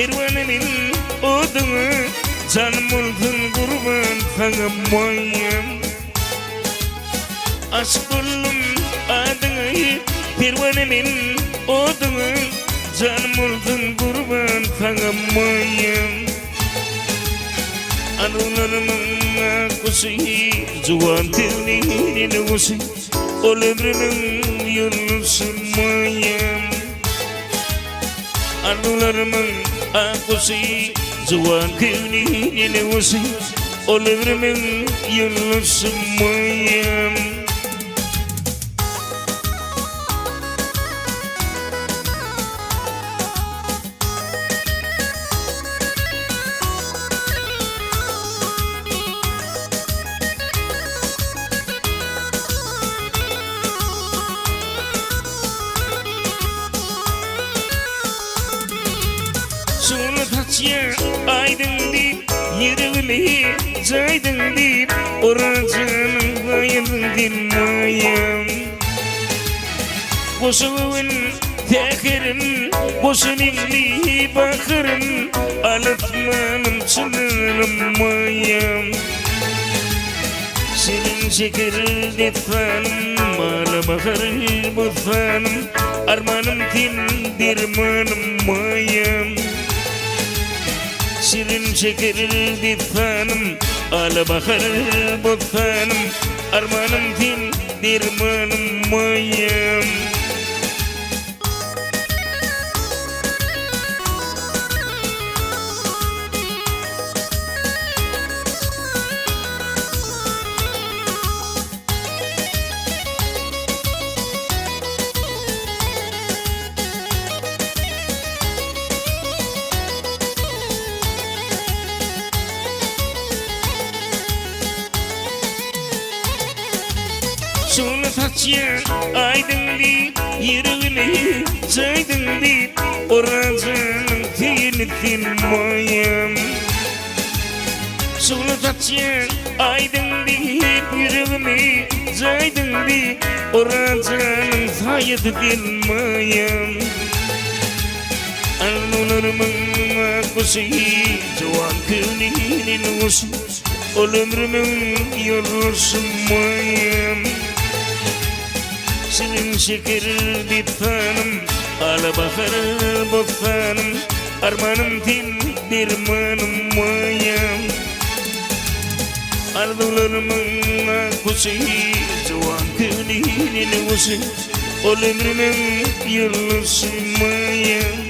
pervanenin odunu canım oldun kurban tanımayım. Aşk oldum adını pervanenin odunu canım oldun kurban tanımayım. Anılarımın akışı Zuvan dilinin uğusu Ol ömrümün yolsunmayım. Anılarımın akışı Zuvan dilinin uğusu Ol ömrümün yolsunmayım. Taçya aydın deyip yürüğüne caydın deyip oracının bayılın dinmayım. Boşuğun tekirin boşunimli bakırın alıtmanım çınırmayım. Senin şeker detfanım mala bakarır butfanım armanım tindirmanım mayım. Şirin şeker ditfanım ala bakar butfanım armanım din dirmanım mayım. Şunu taçya aydın deyip yürüğüne caydın deyip oracının tini dinmayım. Şunu taçya aydın deyip yürüğüne caydın deyip oracının sayıdı dinmayım. Anılarımın akışı Zuvan dilinin uğusu Ol ömrümün yolsunmayım. Senin şeker ditfanım ala bakar butfanım armanım tindirmanım mayım. Arzularımın akışı Zuvan dilinin uğusu Ol ömrümün yolsunmayım.